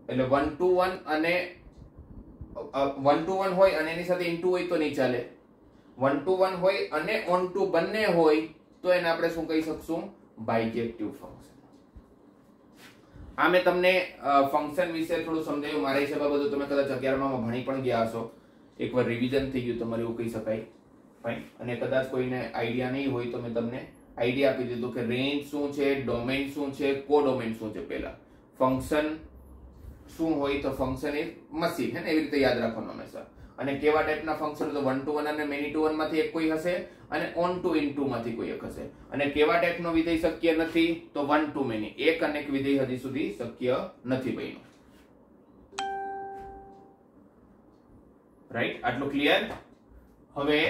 એટલે 1 to 1 અને 1 to 1 હોય અને એની સાથે ઇન્ટુ હોય તો નહીં ચાલે. 1 to 1 હોય અને ઓન ટુ બંને હોય તો એને આપણે શું કહી શકશું? બાયજેક્ટિવ ફંક્શન. આ મેં તમને ફંક્શન વિશે થોડું સમજાવ્યું. મારા હિસાબે બધું તમે કદાચ 11માં ભણી પણ ગયા હશો. એકવાર રિવિઝન થઈ ગયું તમારે એવું કહી શકાય. ફાઇન. અને કદાચ કોઈને આઈડિયા નહીં હોય તો મેં તમને આઈડિયા આપી દીધું કે રેન્જ શું છે, ડોમેઇન શું છે, કોડોમેઇન શું છે. પહેલા ફંક્શન શું હોય તો ફંક્શન એ મશીન હે ને, એવી રીતે યાદ રાખવાનું હંમેશા. અને કેવા ટાઈપના ફંક્શન? તો 1 to 1 અને મેની ટુ 1 માંથી એક કોઈ હશે અને ઓન ટુ ઇનટુ માંથી કોઈ એક હશે. અને કેવા ટાઈપનો વિધેય શક્ય નથી? તો 1 to many. એક અનેક વિધેય હજી સુધી શક્ય નથી બન્યું. રાઈટ? આટલું ક્લિયર? હવે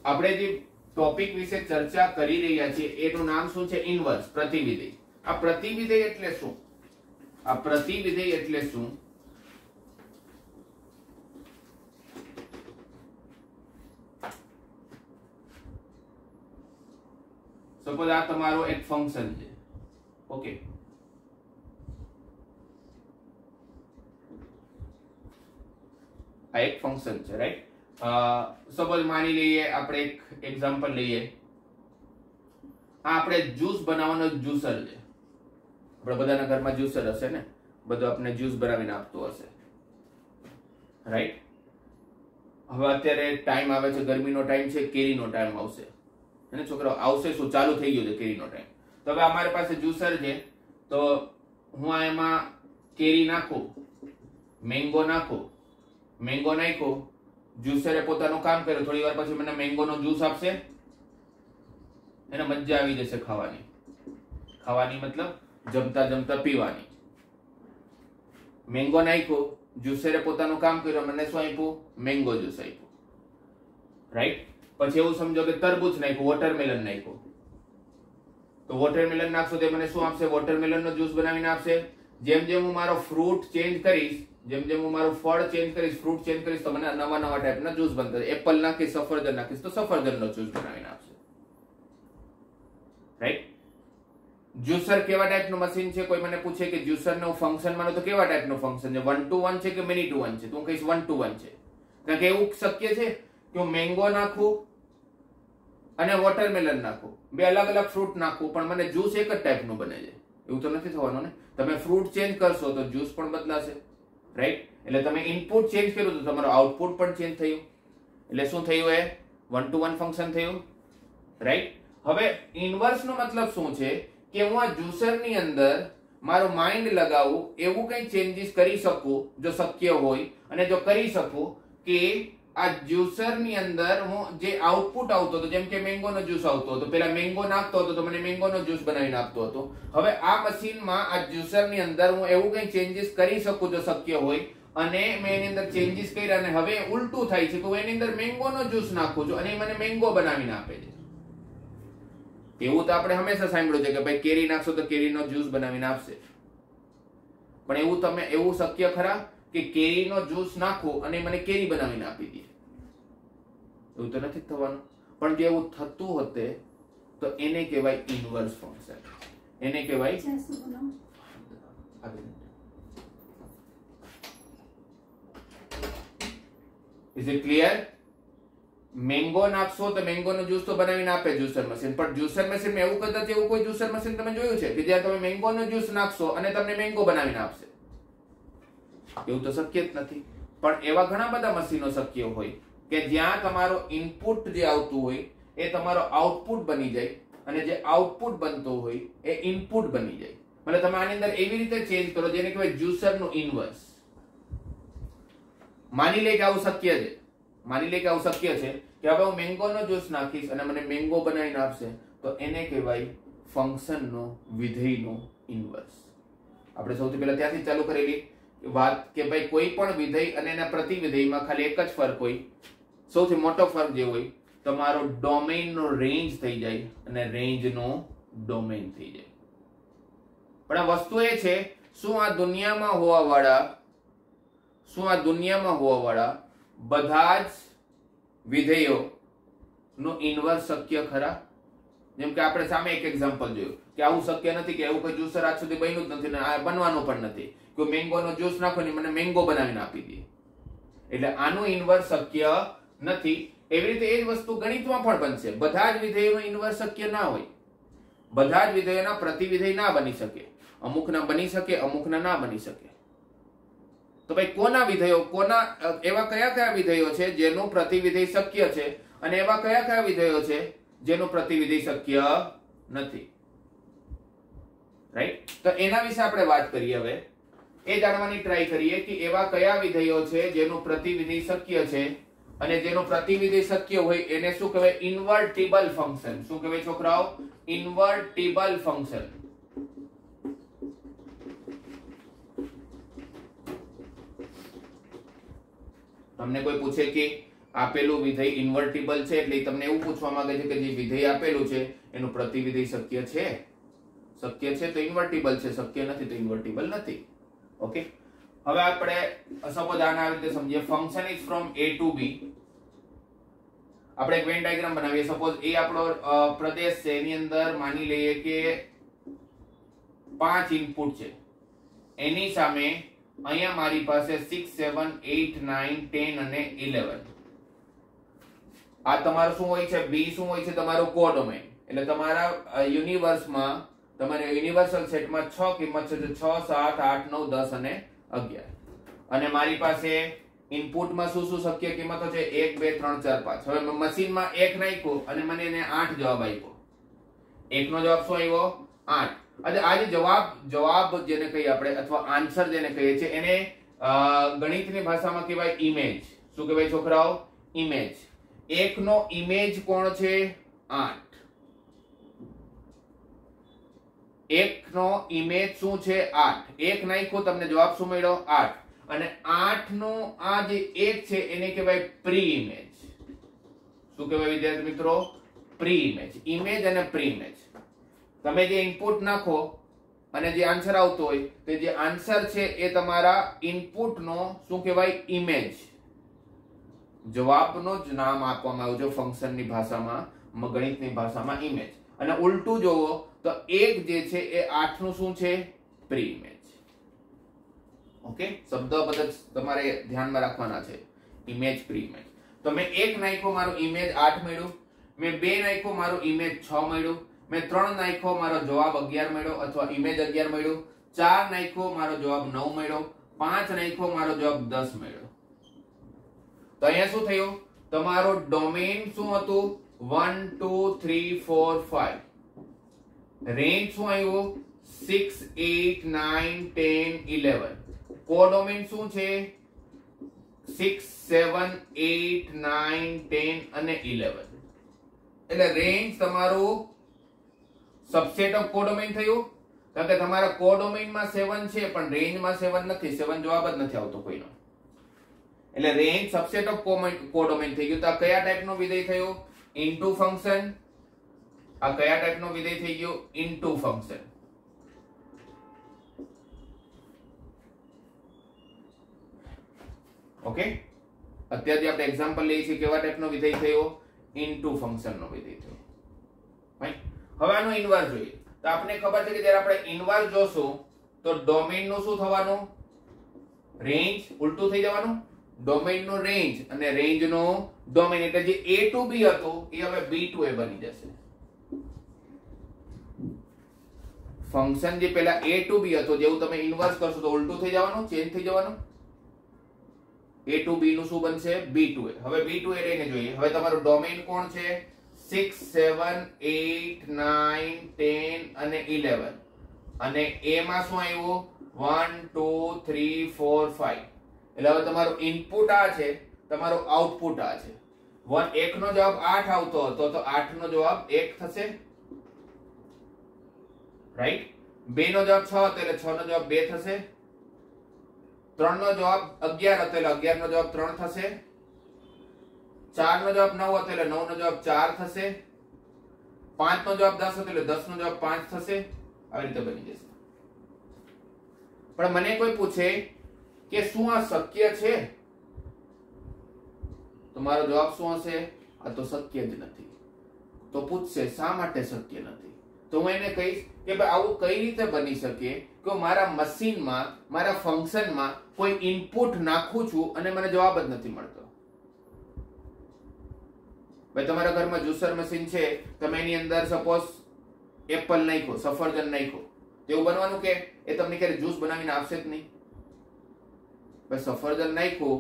આપણે જે ટોપિક વિશે ચર્ચા કરી રહ્યા છીએ એનું નામ શું છે? ઇનવર્સ, પ્રતિવિધેય. આ પ્રતિવિધેય એટલે શું? આ પ્રતિવિધેય એટલે શું? સપોઝ આ તમારો એક ફંક્શન છે. ઓકે, આ એક ફંક્શન છે. રાઈટ? સપોઝ માની લઈએ, આપણે એક એક્ઝામ્પલ લઈએ. આ આપણે જ્યુસ બનાવવાનો જ્યુસર છે. આપણે બધાના ઘરમાં જ્યુસર હશે ને, બધું આપણે જ્યુસ બનાવીને આપતું હશે. રાઈટ? હવે અત્યારે ટાઈમ આવે છે, ગરમીનો ટાઈમ છે, કેરીનો ટાઈમ આવશે અને છોકરાઓ આવશે. શું ચાલુ થઈ ગયો છે? કેરીનો ટાઈમ. તો હવે અમારી પાસે જ્યુસર છે, તો હું આ એમાં કેરી નાખું, મેંગો નાખું, મેંગો નાખ્યો, જ્યુસરે પોતાનું કામ કર્યું. થોડી વાર પછી મને મેંગોનો જ્યુસ આપશે. એને મજા આવી જશે ખાવાની. ખાવાની મતલબ જમતા જમતા પીવાની. મેંગો નાખ્યો, જ્યુસરે પોતાનું કામ કર્યું, મને શું આપ્યું? મેંગો જ્યુસ આપ્યું. રાઈટ? પછી એવું સમજો કે તરબૂચ નાખ્યું, વોટરમેલન નાખ્યું. તો વોટરમેલન નાખશો તો મને શું આપશે? વોટરમેલનનો જ્યુસ બનાવીને આપશે. જેમ જેમ હું મારો ફ્રૂટ ચેન્જ કરીશ, જેમ જેમ હું મારું ફળ ચેન્જ કરીશ, ફ્રૂટ ચેન્જ કરીશ, તો મને નવા નવા ટાઈપના જ્યુસ બનતા. એપલ નાખીશ, સફરજન નાખીશ તો સફરજનનો જ્યુસ બનાવીને આપશે. રાઈટ? જ્યુસર કેવા ટાઈપનું મશીન છે? કોઈ મને પૂછે કે જ્યુસરનું ફંક્શન માનો તો કેવા ટાઈપનું ફંક્શન છે? 1 to 1 છે કે મેની ટુ 1 છે? તો હું કહીશ 1 to 1 છે. કારણ કે એવું શક્ય છે કે હું મેંગો નાખું અને વોટરમેલન નાખું, બે અલગ અલગ ફ્રૂટ નાખું, પણ મને જ્યુસ એક જ ટાઈપનું બને છે. એવું તો નથી થવાનું ને. તમે ફ્રૂટ ચેન્જ કરશો તો જ્યુસ પણ બદલાશે. રાઈટ? એટલે તમે ઇનપુટ ચેન્જ કર્યું તો તમારું આઉટપુટ પણ ચેન્જ થયું. એટલે શું થયું? એ 1 to 1 ફંક્શન થયું. રાઈટ? હવે ઇનવર્સ નો મતલબ શું છે? કે હું આ જ્યુસર ની અંદર મારું માઇન્ડ લગાવું, એવું કઈ ચેન્જીસ કરી શકું જો શક્ય હોય. અને જો કરી શકું કે આ જ્યુસર ની અંદર હું જે આઉટપુટ આવતો હતો, જેમ કે મેંગોનો જ્યુસ આવતો હતો, પેલા મેંગો નાખતો હતો તો મને મેંગોનો જ્યુસ બનાવીને આપતો હતો. હવે આ મશીનમાં આ જ્યુસર ની અંદર હું એવું કઈ ચેન્જીસ કરી શકું જો શક્ય હોય. અને મેં એની અંદર ચેન્જીસ કર્યા અને હવે ઉલટું થાય છે કે હું એની અંદર મેંગોનો જ્યુસ નાખું છું અને મને મેંગો બનાવીને આપે છે. એવું તો આપણે હંમેશા સાંભળ્યું છે કે ભાઈ કેરી નાખશો તો કેરીનો જ્યુસ બનાવીને આપશે. પણ એવું તમે એવું શક્ય ખરા કે કેરીનો જ્યુસ નાખો અને મને કેરી બનાવીને આપી દે? એવું તો નથી થવાનું. પણ જો એવું થતું હોતે તો એને કહેવાય ઇનવર્સ ફંક્શન. એને કહેવાય ઇઝ ઇટ ક્લિયર? મેંગો નાખશો તો મેંગોનો જ્યુસ તો બનાવીને આપે જ્યુસર મશીન. પણ જ્યુસર મશીનમાં એવું કદાચ એવું કોઈ જ્યુસર મશીન તમે જોયું છે કે જ્યાં તમે મેંગોનો જ્યુસ નાખશો અને તમને મેંગો બનાવીને આપશે? એવું તો શક્ય જ નથી. પણ એવા ઘણા બધા મશીનો શક્ય હોય કે જ્યાં તમારો ઇનપુટ જે આવતું હોય એ તમારો આઉટપુટ બની જાય અને જે આઉટપુટ બનતો હોય એ ઇનપુટ બની જાય. એટલે તમે આની અંદર એવી રીતે ચેન્જ કરો જેને કહેવાય જ્યુસરનું ઇનવર્સ. માની લે કે આવું શક્ય છે. માની લે કે આવું શક્ય છે કે હવે હું મેંગોનો જ્યુસ નાખીશ અને મને મેંગો બનાવીને આપશે, તો એને કહેવાય ફંક્શનનો વિધેયનો ઇનવર્સ. આપણે સૌથી પહેલા ત્યાંથી ચાલુ કરેલી વાત કે ભાઈ કોઈ પણ વિધેય અને એના પ્રતિવિધેયમાં ખાલી એક જ ફરક હોય. સૌથી મોટો ફરક જે હોય તમારો ડોમેઇનનો રેન્જ થઈ જાય અને રેન્જનો ડોમેઇન થઈ જાય. પણ આ વસ્તુ એ છે, શું આ દુનિયામાં હોવાવાળા બધા જ વિધેયો નો ઇનવર્સ શક્ય ખરા? જેમ કે આપણે સામે એક એક્ઝામ્પલ જોયું કે આવું શક્ય નથી કે એવું કોઈ જ્યુસર આજ સુધી બન્યું જ નથી ને આ બનવાનું પણ નથી કે મેંગોનો જ્યુસ નાખો ને મને મેંગો બનાવીને આપી દે, એટલે આનું ઇન્વર્સ શક્ય નથી. એવી રીતે એ જ વસ્તુ ગણિતમાં પણ બનશે. બધા જ વિધેયોનું ઇન્વર્સ શક્ય ના હોય, બધા જ વિધેયોના પ્રતિવિધેય ના બની શકે, અમુકના બની શકે, અમુકના ના બની શકે. તો ભાઈ કોના વિધેયો, કોના એવા કયા કયા વિધેયો છે જેનું પ્રતિવિધેય શક્ય છે અને એવા કયા કયા વિધેયો છે જેનું પ્રતિવિધેય શક્ય નથી, રાઈટ? તો એના વિશે આપણે વાત કરીએ. હવે એ જાણવાની ટ્રાય કરીએ કે એવા કયા વિધેયો છે જેનું પ્રતિવિધેય શક્ય છે અને જેનું પ્રતિવિધેય શક્ય હોય એને શું કહેવાય? Invertible function. શું કહેવાય છોકરાઓ? Invertible function. તમને કોઈ પૂછે કે આપેલું વિધેય ઇન્વર્ટિબલ છે એટલે તમને એવું પૂછવા માંગે છે કે જે વિધેય આપેલું છે એનું પ્રતિવિધેય શક્ય છે? શક્ય છે તો ઇન્વર્ટિબલ છે, શક્ય નથી તો ઇન્વર્ટિબલ નથી. ઓકે, હવે આપણે સપોઝ આને આવી રીતે સમજીએ. Function is from a to b. આપણે એક વેન ડાયાગ્રામ બનાવીએ. સપોઝ એ આપણો પ્રદેશ છે, એની અંદર માની લઈએ કે 5 ઇનપુટ છે. એની સામે અહીંયા મારી પાસે 6 7 8 9 10 અને 11. આ તમારું શું હોય છે? b શું હોય છે? તમારું કોડોમેન. એટલે તમારા યુનિવર્સમાં, તમારે યુનિવર્સલ સેટમાં 6 કિંમત છે, 6 7 8 9 10 અને 11. અને મારી પાસે ઇનપુટમાં શું શું શક્ય કિંમતો છે? 1 2 3 4 5. હવે મેં મશીનમાં 1 નાખ્યો અને મને એને 8 જવાબ આપ્યો. 1 નો જવાબ શું આવ્યો? 8. આજે આજે જવાબ જેને કહીએ આપણે અથવા આન્સર જેને કહીએ છીએ એને ગણિતની ભાષામાં કહેવાય ઇમેજ. શું કહેવાય છોકરાઓ? ઇમેજ. 1 નો ઇમેજ કોણ છે? 8. 1 નો ઇમેજ શું છે? 8. 1 નાખ્યો, તમને જવાબ શું મળ્યો? 8. અને 8 નો આ જે 1 છે એને કહેવાય પ્રી ઇમેજ. શું કહેવાય વિદ્યાર્થી મિત્રો? Pre image. ઇમેજ અને પ્રી ઇમેજ. તમે જે ઇનપુટ નાખો અને જે આન્સર આવતો હોય તે જે આન્સર છે એ તમારા ઇનપુટનો શું કહેવાય? ઇમેજ. જવાબનો જ નામ આપવામાં આવ્યું છે ફંક્શનની ભાષામાં, ગણિતની ભાષામાં ઇમેજ. અને ઉલટું જોવો તો 1 જે છે એ 8 નું શું છે? Pre image. ઓકે, શબ્દ બધા તમારે ધ્યાનમાં રાખવાના છે. Image, pre image. તો મેં 1 નાખ્યો, મારું ઇમેજ 8 મળ્યું. મેં 2 નાખ્યો, મારું ઇમેજ 6 મળ્યું. મેં 3 નાખ્યો, મારો જવાબ 11 મળ્યો અથવા ઇમેજ 11 મળ્યું. 4 નાખ્યો, મારો જવાબ 9 મળ્યો. 5 નાખ્યો, મારો જવાબ 10 મળ્યો. તો અહીંયા શું થયું? તમારો ડોમેન શું હતું? 1 2 3 4 5. રેન્જ શું આવ્યું? 6 8 9 10 11. કોડોમેન શું છે? 6 7 8 9 10 અને 11. એટલે રેન્જ તમારું સબસેટ ઓફ કોડોમેન થયું. કારણ કે તમારા કોડોમેનમાં 7 છે પણ રેન્જમાં 7 નથી. 7 જવાબ જ નથી આવતો કોઈનો. એટલે રેન્જ સબસેટ ઓફ કોડોમેન થઈ ગયું. તો આ કયા ટાઈપનું વિધેય થયું? Into function. આ કયા ટાઈપનું વિધેય થઈ ગયું? Into function. ઓકે, અત્યારે આપણે એક્ઝામ્પલ લઈએ છીએ કેવા ટાઈપનો વિધેય થયો? ઇનટુ ફંક્શનનો વિધેય થયો. રાઈટ? હવે આનો ઇન્વર્સ જોઈએ. તો આપણે ખબર છે કે જ્યારે આપણે ઇન્વર્સ જોશું તો ડોમેન નું શું થવાનું? રેન્જ. ઉલટું થઈ જવાનું. ડોમેન નો રેન્જ અને રેન્જ નો ડોમેન. એટલે જે a to b હતો એ હવે b to a બની જશે. ફંક્શન જે પહેલા a to b હતો, જેવું તમે ઇન્વર્સ કરશો તો ઉલટું થઈ જવાનું, ચેન્જ થઈ જવાનું. a to b નું શું બનશે? b to a. હવે b to a લઈને જોઈએ. હવે તમારું ડોમેન કોણ છે? 6 7 8 9 10 અને 11. અને a માં શું આવ્યું? 1 2 3 4 5. એટલે હવે તમારું ઇનપુટ આ છે, તમારું આઉટપુટ આ છે. 1 નો જવાબ 8 આવતો હતો તો 8 નો જવાબ 1 થશે. રાઈટ? 2 નો જવાબ 6 હતો એટલે 6 નો જવાબ 2 થશે. 3 નો જવાબ 11 હતો એટલે 11 નો જવાબ 3 થશે. 4 નો જવાબ 9 હતો એટલે 9 નો જવાબ 4 થશે. 5 નો જવાબ 10 હતો એટલે 10 નો જવાબ 5 થશે. આવી રીતે બની જશે. પણ મને કોઈ પૂછે કે શું આ શક્ય છે? તો મારો જવાબ શું હશે? આ તો શક્ય જ નથી. તો પૂછશે શા માટે શક્ય નથી? તો હું એને કહીશ કે ભાઈ આવું કઈ રીતે બની શકે કે મારા મશીનમાં મારા ફંક્શનમાં કોઈ ઇનપુટ નાખું છું અને મને જવાબ જ નથી મળતો. ભાઈ તમારા ઘરમાં જ્યુસર મશીન છે, તમે એની અંદર સપોઝ એપલ નાખ્યો, સફરજન નાખ્યો, એવું બનવાનું કે એ તમને ક્યારે જ્યુસ બનાવીને આપશે જ નહીં. ભાઈ સફરજન નાખ્યું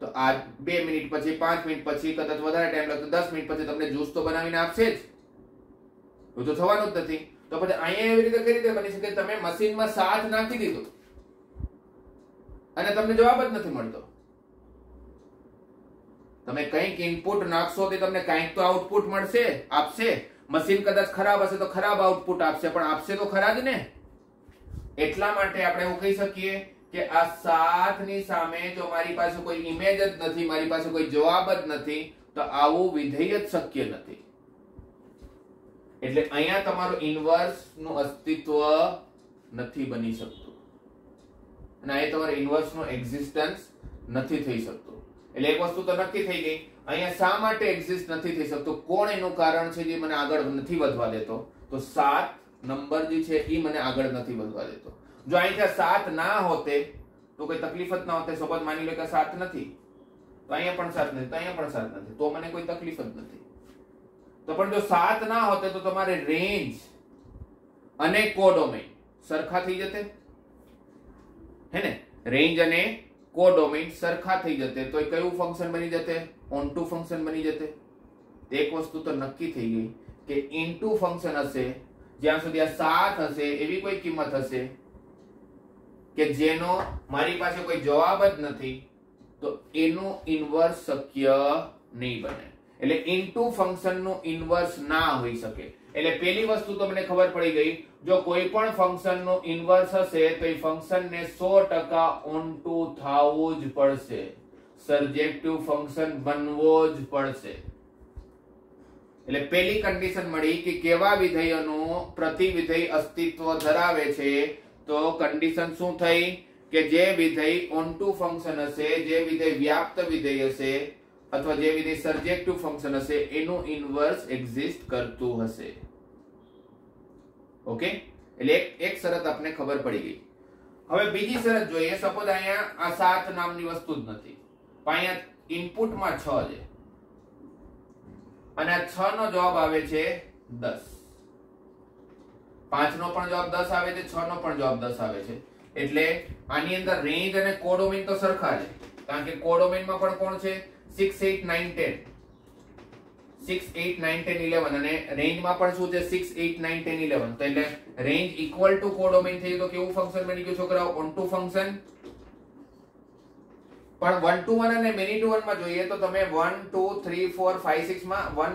તો આ 2 મિનિટ પછી, 5 મિનિટ પછી, કદાચ વધારે ટાઈમ લાગતો 10 મિનિટ પછી તમને જ્યુસ તો બનાવીને આપશે જ. એવું તો થવાનું જ નથી. તો પછી અહીંયા એવી રીતે કઈ રીતે બની શકે? તમે મશીનમાં 7 નાખી દીધું અને તમને જવાબ જ નથી મળતો. તમે કંઈક ઇનપુટ નાખશો તો તમને કંઈક તો આઉટપુટ મળશે, આપશે. મશીન કદાચ ખરાબ હશે તો ખરાબ આઉટપુટ આપશે, પણ આપશે તો ખરા જ ને. એટલા માટે આપણે એવું કહી શકીએ કે આ 7 ની સામે જો મારી પાસે કોઈ ઇમેજ જ નથી, મારી પાસે કોઈ જવાબ જ નથી, તો આવું વિધેય જ શક્ય નથી. એટલે અહીંયા તમારું ઇન્વર્સ નું અસ્તિત્વ નથી બની શકતું અને અહીંયા તમારું ઇન્વર્સ નું એક્ઝિસ્ટન્સ નથી થઈ શકતું. એટલે એક વસ્તુ તો નક્કી થઈ ગઈ, અહીંયા શા માટે એક્ઝિસ્ટ નથી થઈ શકતું, કોણ એનું કારણ છે જે મને આગળ નથી વધવા દેતો? તો 7 નંબર જે છે એ મને આગળ નથી વધવા દેતો. જો અહીંયા 7 ના હોતે તો કોઈ તકલીફ જ ના હોતે. સપોઝ માની લો કે 7 નથી, તો અહીંયા પણ 7 નથી, તો અહીંયા પણ 7 નથી, તો મને કોઈ તકલીફ જ નથી. તો પણ જો 7 ના હોતે તો તમારે રેન્જ અને કોડોમેઇન સરખા થઈ જતે, હે ને? રેન્જ અને કોડોમેઇન સરખા થઈ જતે તો કયું ફંક્શન બની જતે? ઓનટુ ફંક્શન બની જતે. એક વસ્તુ તો નક્કી થઈ ગઈ કે ઇનટુ ફંક્શન હશે જ્યાં સુધી આ 7 હશે એવી કોઈ કિંમત હશે કે જેનો મારી પાસે કોઈ જવાબ જ નથી, તો એનું ઇન્વર્સ શક્ય નહીં બને. એટલે ઇનટુ ફંક્શન નું ઇન્વર્સ ના હોઈ શકે. એટલે પહેલી વસ્તુ તો મને ખબર પડી ગઈ, જો કોઈ પણ ફંક્શન નું ઇન્વર્સ હશે તો એ ફંક્શન ને 100% ઓનટુ થવું જ પડશે, સર્જેક્ટિવ ફંક્શન બનવો જ પડશે. એટલે પહેલી કન્ડિશન મળી કે કેવા વિધેયનું પ્રતિવિધેય અસ્તિત્વ ધરાવે છે. તો કન્ડિશન શું થઈ કે જે વિધેય ઓનટુ ફંક્શન હશે, જે વિધેય વ્યાપ્ત વિધેય હશે અથવા જે વિધેય સર્જેક્ટિવ ફંક્શન હશે એનું ઇન્વર્સ એક્ઝિસ્ટ કરતું હશે. ઓકે, એટલે એક શરત આપને ખબર પડી ગઈ. હવે બીજી શરત જોઈએ. સપોઝ અહીંયા આ 7 નામની વસ્તુ જ નથી, પણ અહીંયા ઇનપુટમાં 6 છે અને આ 6 નો જવાબ આવે છે 10. 5 નો પણ જવાબ 10 આવે છે, 6 નો પણ જવાબ 10 આવે છે. એટલે આની અંદર રેન્જ અને કોડોમેઇન તો સરખા છે, કારણ કે કોડોમેઇનમાં પણ કોણ છે? 6, 8, 9, 10. 6, 8, 9, 10, 11 અને રેન્જમાં પણ શું છે? 6, 8, 9, 10, 11. તો એટલે રેન્જ ઇક્વલ ટુ કોડોમેઇન થઈ તો કેવું ફંક્શન બની ગયું છોકરાઓ? ઓનટુ ફંક્શન. પણ 1 to 1 અને મેની ટુ 1 માં જોઈએ તો તમે 1, 2, 3, 4, 5, 6 માં 1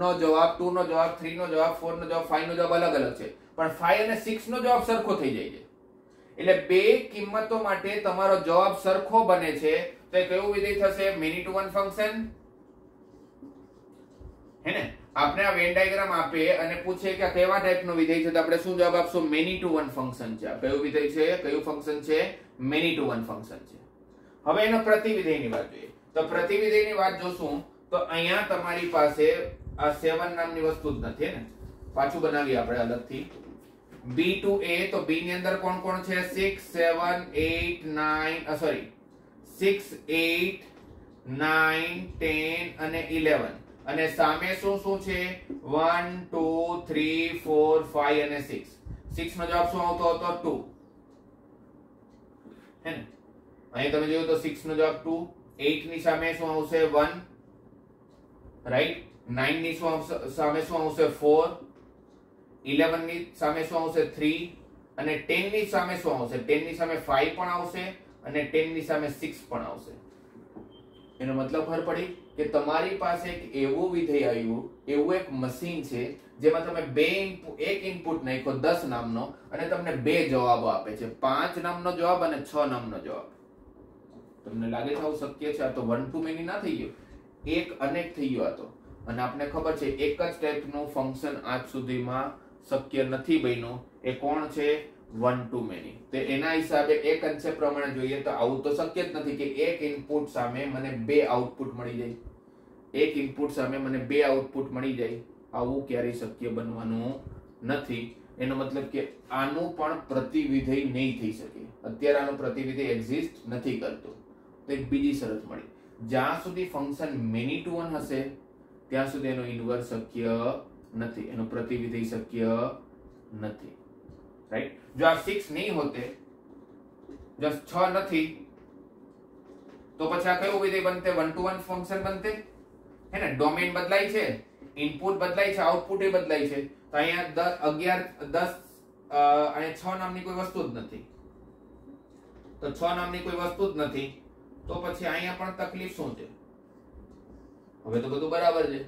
નો જવાબ, 2 નો જવાબ, 3 નો જવાબ, 4 નો જવાબ, 5 નો જવાબ અલગ અલગ છે, પણ 5 અને 6 નો જવાબ સરખો થઈ જાય છે. એટલે બે કિંમતો માટે તમારો જવાબ સરખો બને છે તો એ કયું વિધેય થશે? મેની ટુ 1 ફંક્શન, હે ને? આપણે આ વેન ડાયાગ્રામ આપે અને પૂછે કે આ કેવા ટાઈપનું વિધેય છે તો આપણે શું જવાબ આપશું? મેની ટુ 1 ફંક્શન છે. આ કયું વિધેય છે? કયું ફંક્શન છે? મેની ટુ 1 ફંક્શન છે. હવે એનો પ્રતિવિધેયની વાત જોઈએ. તો પ્રતિવિધેયની વાત જોશું તો અહીંયા તમારી પાસે આ 7 નામની વસ્તુ જ નથી, ને? પાછું બનાવીએ આપણે અલગથી. b to a, તો b ની અંદર કોણ કોણ છે? 6, 7, 8, 9, સોરી 6, 8, 9, 10 અને 11. અને સામે શું શું છે? 1, 2, 3, 4, 5 અને 6. 6 નો જવાબ શું આવતો હતો? 2, હે ને? અહીં તમે જોયું તો 6 નો જવાબ 2. 8 ની સામે શું આવશે? 1, રાઈટ? 9 ની સામે શું આવશે? 4. 11 ની સામે શું આવશે? 3. અને 10 ની સામે શું આવશે? 10 ની સામે 5 પણ આવશે અને 10 ની સામે 6 પણ આવશે. એનો મતલબ ખબર પડી કે તમારી પાસે એક એવું વિધેય આવ્યું, એવું એક મશીન છે જેમાં તમે એક ઇનપુટ નાખ્યો 10 નામનો અને તમને 2 જવાબો આપે છે, 5 નામનો જવાબ અને 6 નામનો જવાબ. તમને લાગે છે આવું શક્ય છે? આ તો 1 to many ના થઈ ગયું, એક અનેક થઈ ગયો. આ તો અને આપણે ખબર છે એક જ ટાઈપનું ફંક્શન આજ સુધીમાં શક્ય નથી બન્યું. એ કોણ છે? 1 to many. તો એના હિસાબે એ કન્સેપ્ટ પ્રમાણે જોઈએ તો આવું તો શક્ય જ નથી કે એક ઇનપુટ સામે મને 2 આઉટપુટ મળી જાય. એક ઇનપુટ સામે મને 2 આઉટપુટ મળી જાય. આવું ક્યારેય શક્ય બનવાનું નથી. એનો મતલબ કે આનું પણ પ્રતિવિધેય નહીં થઈ શકે. અત્યારે આનું પ્રતિવિધેય એક્ઝિસ્ટ નથી કરતું. તો એક બીજી શરત મળી, જ્યાં સુધી ફંક્શન મેની ટુ વન હશે ત્યાં સુધી એનો ઇન્વર્સ શક્ય નથી, એનું પ્રતિવિધેય શક્ય નથી. રાઈટ? જો આ 6 નહીં હોતે, જો 6 નથી, તો પછી આ કયું વિધેય બનતે? 1 to 1 ફંક્શન બનતે. હે ને? ડોમેન બદલાય છે, ઇનપુટ બદલાય છે, આઉટપુટ એ બદલાય છે. તો અહીંયા 11 10 અને 6 નામની કોઈ વસ્તુ જ નથી. તો 6 નામની કોઈ વસ્તુ જ નથી, તો પછી અહીંયા પણ તકલીફ શું છે? હવે તો બધું બરાબર છે.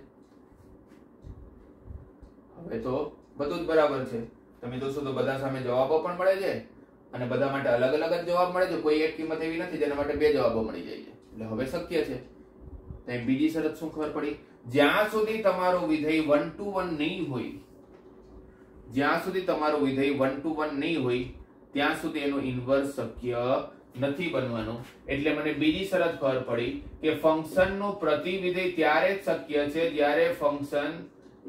હવે તો બધું જ બરાબર છે. તમે જોશો તો બધા સામે જવાબો પણ મળે છે અને બધા માટે અલગ અલગ જ જવાબ મળે છે. કોઈ એક કિંમત એવી નથી જેના માટે બે જવાબો મળી જાય છે. એટલે હવે શક્ય છે. તો બીજી શરત શું ખબર પડી? જ્યાં સુધી તમારું વિધેય 1 to 1 નહીં હોય, જ્યાં સુધી તમારું વિધેય 1 to 1 નહીં હોય ત્યાં સુધી એનું ઇન્વર્સ શક્ય નથી બનવાનું. એટલે મને બીજી શરત ખબર પડી કે ફંક્શનનું પ્રતિવિધેય ત્યારે જ શક્ય છે જ્યારે ફંક્શન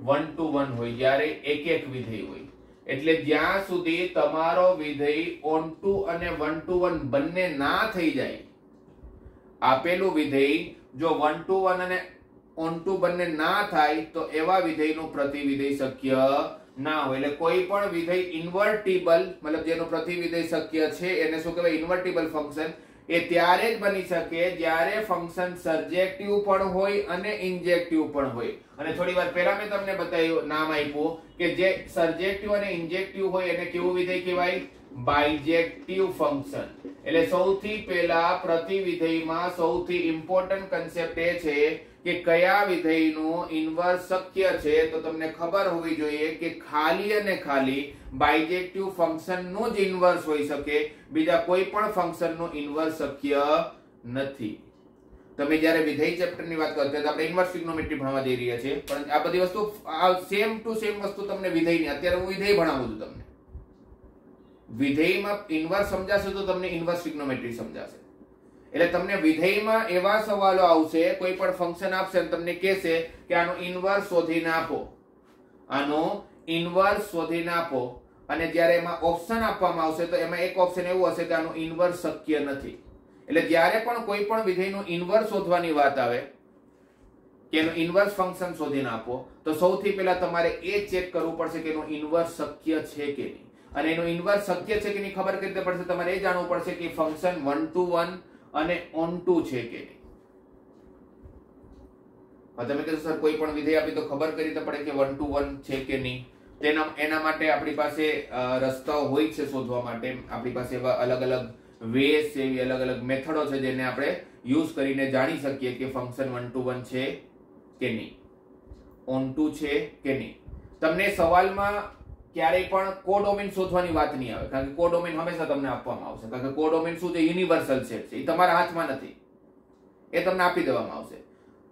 1 to 1 હોય, જ્યારે એક એક વિધેય હોય. એટલે જ્યાં સુધી તમારો વિધેય ઓન ટુ અને 1 to 1 બંને ના થઈ જાય, આપેલું વિધેય જો 1 to 1 અને ઓન ટુ બંને ના થાય તો એવા વિધેયનું પ્રતિવિધેય શક્ય ના હોય. એટલે કોઈ પણ વિધેય ઇન્વર્ટિબલ, મતલબ જેનું પ્રતિવિધેય શક્ય છે એને શું કહેવાય? Invertible function. એ ત્યારે જ બની શકે જ્યારે ફંક્શન સર્જેક્ટિવ પણ હોય અને ઇન્જેક્ટિવ પણ હોય. અને થોડી વાર પહેલા મેં તમને બતાવ્યું, નામ આપ્યું કે જે સર્જેક્ટિવ અને ઇન્જેક્ટિવ હોય એને કેવું વિધેય કહેવાય? બાયજેક્ટિવ ફંક્શન. એટલે સૌથી પહેલા પ્રતિવિધેયમાં સૌથી ઇમ્પોર્ટન્ટ કન્સેપ્ટ એ છે કે કયા વિધેયનું ઇન્વર્સ શક્ય છે. તો તમને ખબર હોવી જોઈએ કે ખાલી અને ખાલી બાયજેક્ટિવ ફંક્શનનું જ ઇન્વર્સ હોઈ શકે, બીજા કોઈ પણ ફંક્શનનું ઇન્વર્સ શક્ય નથી. તમે જ્યારે વિધેય ચેપ્ટરની વાત કરતા હતા, આપણે ઇન્વર્સ ટ્રિગ્નોમેટ્રી ભણવા જઈ રહ્યા છીએ, પણ આ બધી વસ્તુ સેમ ટુ સેમ વસ્તુ તમને વિધેયની, અત્યારે હું વિધેય ભણાવું છું તમને. વિધેયમાં ઇન્વર્સ સમજાશે તો તમને ઇન્વર્સ ટ્રિગ્નોમેટ્રી સમજાશે. એટલે તમને વિધેયમાં એવા સવાલો આવશે, કોઈ પણ ફંક્શન આપશે અને તમને કહેશે કે આનું ઇન્વર્સ શોધીને આપો, આનું ઇન્વર્સ શોધીને આપો, અને જ્યારે એમાં ઓપ્શન આપવામાં આવશે તો એમાં એક ઓપ્શન એવું હશે કે આનું ઇન્વર્સ શક્ય નથી. એટલે જ્યારે પણ કોઈ પણ વિધેયનું ઇન્વર્સ શોધવાની વાત આવે કે એનું ઇન્વર્સ ફંક્શન શોધીને આપો, તો સૌથી પહેલા તમારે એ ચેક કરવું પડશે કે એનું ઇન્વર્સ શક્ય છે કે નહીં. અને એનું ઇન્વર્સ શક્ય છે કે નહીં ખબર કઈ રીતે પડશે? તમારે એ જાણવું પડશે કે ફંક્શન 1 to 1 અને ઓન ટુ છે કે નહીં. તમે કહેશો સર કોઈ પણ વિધેય આપી તો ખબર કરી રીતે પડે કે 1 to 1 છે કે નહીં? એના માટે આપણી પાસે રસ્તાઓ હોય છે શોધવા માટે. આપણી પાસે એવા અલગ અલગ વેઝ છે, એવી અલગ અલગ મેથડો છે જેને આપણે યુઝ કરીને જાણી શકીએ કે ફંક્શન 1 to 1 છે કે નહીં, ઓન ટુ છે કે નહીં. તમને સવાલમાં ક્યારેય પણ કોડોમેન શોધવાની વાત નહીં આવે, કારણ કે કોડોમેન હંમેશા તમને આપવામાં આવશે. કારણ કે કોડોમેન શું છે? યુનિવર્સલ સેટ છે, એ તમારા હાથમાં નથી, એ તમને આપી દેવામાં આવશે.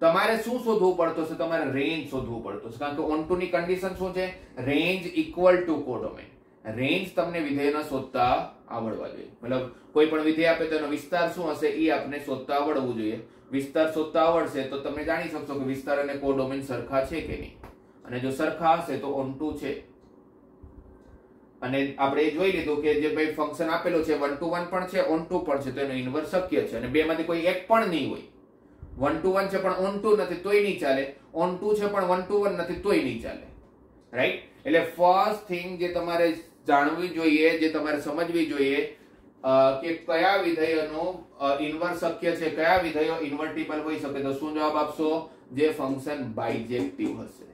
તમારે શું શોધવું પડતું છે? તમારે રેન્જ શોધવું પડતું છે, કારણ કે ઓન ટુ ની કન્ડિશન શું છે? Range equal to codomain. Range તમને વિધેયના શોધતા આવડવા જોઈએ. મતલબ કોઈ પણ વિધેય આપે તો એનો વિસ્તાર શું હશે એ આપણે શોધતા આવડવું જોઈએ. વિસ્તાર શોધતા આવડશે તો તમે જાણી શકશો કે વિસ્તાર અને કોડોમેન સરખા છે કે નહીં. અને જો સરખા હશે તો ઓન ટુ છે. અને આપણે જોઈ લીધું કે જે ભાઈ ફંક્શન આપેલું છે 1 to 1 પણ છે, ઓન ટુ પણ છે, તો એનો ઇન્વર્સ શક્ય છે. અને બે માંથી કોઈ એક પણ નહીં હોય. 1 to 1 છે પણ ઓન ટુ નથી તોય નહીં ચાલે, ઓન ટુ છે પણ 1 to 1 નથી તોય નહીં ચાલે. રાઈટ? એટલે ફર્સ્ટ થિંગ જે તમારે જાણવી જોઈએ, જે તમારે સમજવી જોઈએ કે કયા વિધેયોનો ઇન્વર્સ શક્ય છે, કયા વિધેયો ઇન્વર્ટિબલ હોઈ શકે. તો શું જવાબ આપશો? જે ફંક્શન બાયજેક્ટિવ હશે.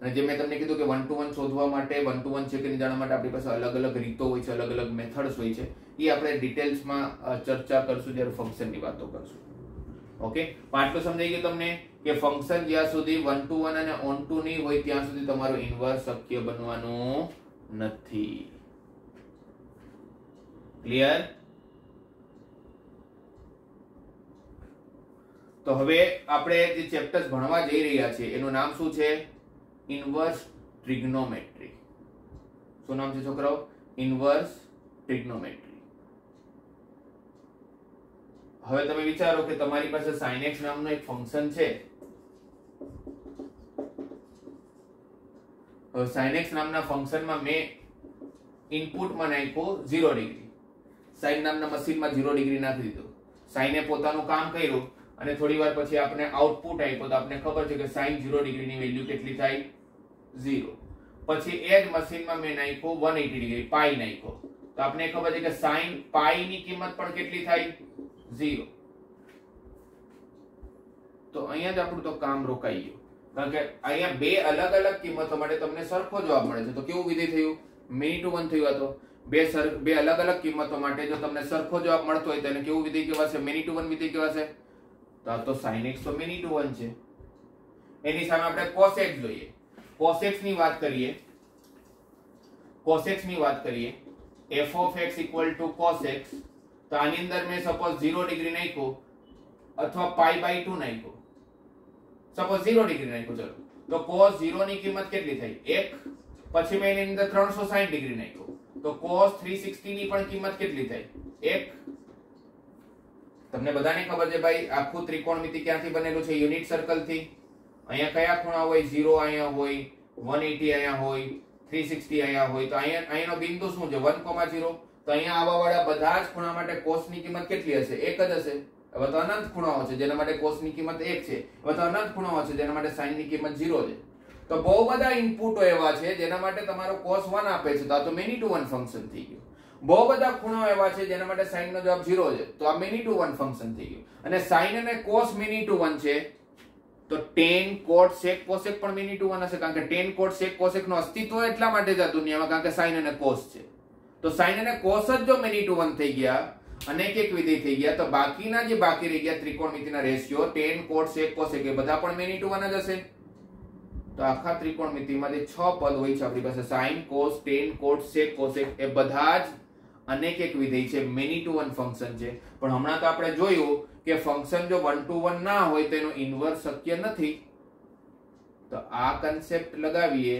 અને જે મેં તમને કીધું કે 1 to 1 શોધવા માટે, 1 to 1 છે કે નહીં જાણવા માટે આપણી પાસે અલગ અલગ રીતો હોય છે, અલગ અલગ મેથડ્સ હોય છે. એ આપણે ડિટેલ્સમાં ચર્ચા કરશું જ્યારે ફંક્શનની વાતો કરશું. ઓકે, આટલું સમજાઈ ગયું તમને કે ફંક્શન જ્યાં સુધી 1 to 1 અને ઓન ટુ નહીં હોય ત્યાં સુધી તમારું ઇન્વર્સ શક્ય બનવાનું નથી. ક્લિયર? તો હવે આપણે જે ચેપ્ટર્સ ભણવા જઈ રહ્યા છીએ એનું નામ શું છે? ઇન્વર્સ ટ્રિગ્નોમેટ્રી. શું નામ છે છોકરાઓ? ઇન્વર્સ ટ્રિગ્નોમેટ્રી. હવે તમે વિચારો કે તમારી પાસે sin x નામનું એક ફંક્શન છે. sin x નામના ફંક્શનમાં મેં ઇનપુટમાં નાખ્યો 0 ડિગ્રી, sin નામના મશીનમાં 0 ડિગ્રી નાખી દીધો, sin એ પોતાનું કામ કર્યું અને થોડી વાર પછી આપણે આઉટપુટ આપ્યો તો આપણે ખબર છે કે sin 0 ડિગ્રીની વેલ્યુ કેટલી થાય 0. પછી એ જ મશીનમાં મેં નાખ્યો 180 ડિગ્રી પાઈ નાખ્યો તો આપણે ખબર છે કે sin પાઈ ની કિંમત પણ કેટલી થાય 0. તો અહીંયા જ આપણું તો કામ રોકાઈ ગયું, કારણ કે અહીંયા બે અલગ અલગ કિંમતો માટે તમને સરખો જવાબ મળે છે. તો કેવું વિધેય થયું? many to 1 થયું. તો બે અલગ અલગ કિંમતો માટે જો તમને સરખો જવાબ મળતો હોય તો એને કેવું વિધેય કહેવાશે? many to 1 વિધેય કહેવાશે. તો આ તો sin x તો many to 1 છે. એની સામે આપણે cos x જોઈએ. cos x ની વાત કરીએ, cos x ની વાત કરીએ, f of x equal to cos x. તો આની અંદર મેં સપોઝ 0 ડિગ્રી નાખ્યો અથવા પાઈ બાય 2 નાખ્યો, સપોઝ 0 ડિગ્રી નાખ્યો, ચલો તો cos 0 ની કિંમત કેટલી થઈ? 1. પછી મેં એની અંદર 360 ડિગ્રી નાખ્યો તો cos 360 ની પણ કિંમત કેટલી થઈ? 1. તમને બધાને ખબર છે ભાઈ આખું ત્રિકોણમિતિ ક્યાંથી બનેલું છે? યુનિટ સર્કલ થી. અહીંયા કયા ખૂણા હોય? 0 અહીંયા હોય, 180 અહીંયા હોય, 360 અહીંયા હોય. તો અહીંયાનો બિંદુ શું છે? 1,0. તો અહીંયા આવા વાળા બધા જ ખૂણા માટે cos ની કિંમત કેટલી હશે? 1 જ હશે. હવે તો અનંત ખૂણાઓ છે જેના માટે cos ની કિંમત 1 છે. હવે તો અનંત ખૂણાઓ છે જેના માટે sin ની કિંમત 0 છે. તો બહુ બધા ઇનપુટો એવા છે જેના માટે તમારો cos 1 આપે છે, તો આ તો many to 1 ફંક્શન થઈ ગયું. બહુ બધા ખૂણાઓ એવા છે જેના માટે sin નો જવાબ 0 છે, તો આ many to 1 ફંક્શન થઈ ગયું. અને sin અને cos many to 1 છે તો tan cot sec cosec પણ many to 1 હશે, કારણ કે tan cot sec cosec નું અસ્તિત્વ એટલા માટે જ આ દુનિયામાં કારણ કે sin અને cos છે. તો sin અને cos જ જો many to 1 થઈ ગયા, અનેક એક વિધેય થઈ ગયા, તો બાકીના જે બાકી રહી ગયા ત્રિકોણમિતિના ratio tan cot sec cosec એ બધા પણ many to 1 જ હશે. તો આખા ત્રિકોણમિતિમાં જે 6 પદ હોય છે આપણી પાસે sin cos tan cot sec cosec એ બધા જ અનેક એક વિધેય છે, many to 1 ફંક્શન છે. પણ હમણાં તો આપણે જોયું કે ફંક્શન જો 1 to 1 ના હોય તો એનો ઇન્વર્સ શક્ય નથી. તો આ કન્સેપ્ટ લગાવીએ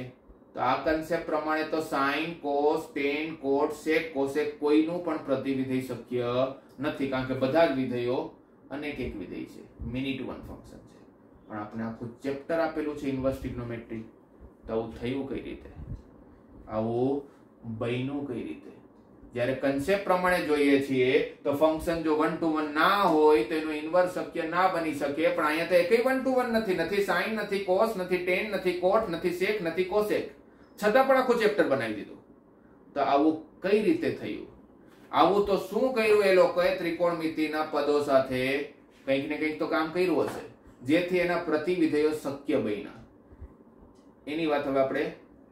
તો આ કન્સેપ્ટ પ્રમાણે તો sin cos tan cot sec cosec કોઈનું પણ પ્રતિવિધેય શક્ય નથી, કારણ કે બધા જ વિધેયો અનેક એક વિધેય છે, many to 1 ફંક્શન છે. પણ આપણે આખું ચેપ્ટર આપેલું છે ઇન્વર્સ ટ્રિગ્નોમેટ્રી, તો આવું થયું કઈ રીતે? આવું બન્યું કઈ રીતે? જ્યારે કન્સેપ્ટ પ્રમાણે જોઈએ છીએ તો ફંક્શન જો 1 to 1 ના હોય તો એનું ઇન્વર્સ શક્ય ના બની શકે. પણ અહીંયા તો એકેય 1 to 1 નથી, નથી sin, નથી cos, નથી tan, નથી cot, નથી sec, નથી cosec, છતાં પણ આખું ચેપ્ટર બનાવી દીધું. તો આવું કઈ રીતે થયું? આવું તો શું કર્યું એ લોકોએ? ત્રિકોણમિતિના પદો સાથે કંઈક ને કંઈક તો કામ કર્યું હશે જેથી એના પ્રતિવિધેયો શક્ય બન્યા. એની વાત હવે આપણે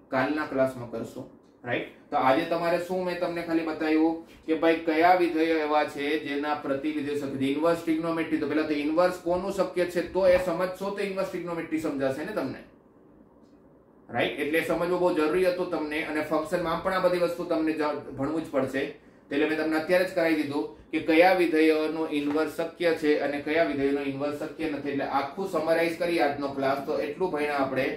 કાલના ક્લાસમાં કરશું, રાઈટ? તો આજે તમારે શું મેં તમને ખાલી બતાવ્યું કે ભાઈ કયા વિધેયો એવા છે જેના પ્રતિવિધેય શક્ય. ઇન્વર્સ ટ્રિગ્નોમેટ્રી, તો પહેલા તો ઇન્વર્સ કોનું શક્ય છે તો એ સમજશો તો ઇન્વર્સ ટ્રિગ્નોમેટ્રી સમજાશે ને તમને, રાઈટ? એટલે સમજવું બહુ જરૂરી હતું તમને, અને ફંક્શનમાં પણ આ બધી વસ્તુ તમને ભણવું જ પડશે. એટલે મેં તમને અત્યારે જ કરાવી દીધું કે કયા વિધેયોનું ઇન્વર્સ શક્ય છે અને કયા વિધેયોનું ઇન્વર્સ શક્ય નથી. એટલે આખું સમરાઇઝ કરી આજનો ક્લાસ. તો એટલું ભણ્યા આપણે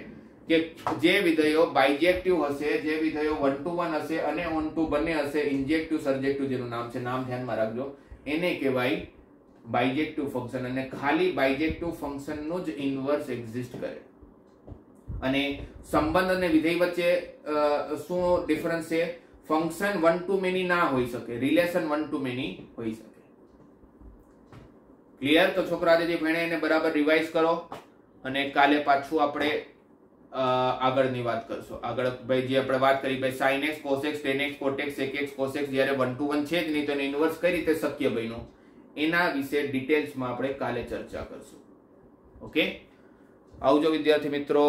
કે જે વિધેયો બાયજેક્ટિવ હશે, જે વિધેયો 1 to 1 હશે અને ઓન ટુ બંને હશે, ઇન્જેક્ટિવ સર્જેક્ટિવ જેનું નામ છે, નામ ધ્યાનમાં રાખજો, એને કહેવાય બાયજેક્ટિવ ફંક્શન. અને ખાલી બાયજેક્ટિવ ફંક્શનનું જ ઇન્વર્સ એક્ઝિસ્ટ કરે. અને સંબંધ અને વિધેય વચ્ચે શું ડિફરન્સ છે? ફંક્શન 1 to many ના હોઈ શકે, રિલેશન 1 to many હોઈ શકે. ક્લિયર? તો છોકરા આજે જે ભણે એને બરાબર રિવાઇઝ કરો અને કાલે પાછું આપણે આગળની વાત કરશું. આગળ ભાઈ જે આપણે વાત કરી ભાઈ sin x cos x tan x cot x sec x cos x જ્યારે 1 to 1 છે જ નહીં તો એનો ઇન્વર્સ કઈ રીતે શક્ય બન્યું એના વિશે ડિટેલ્સમાં આપણે કાલે ચર્ચા કરશું. ઓકે, આવજો વિદ્યાર્થી મિત્રો.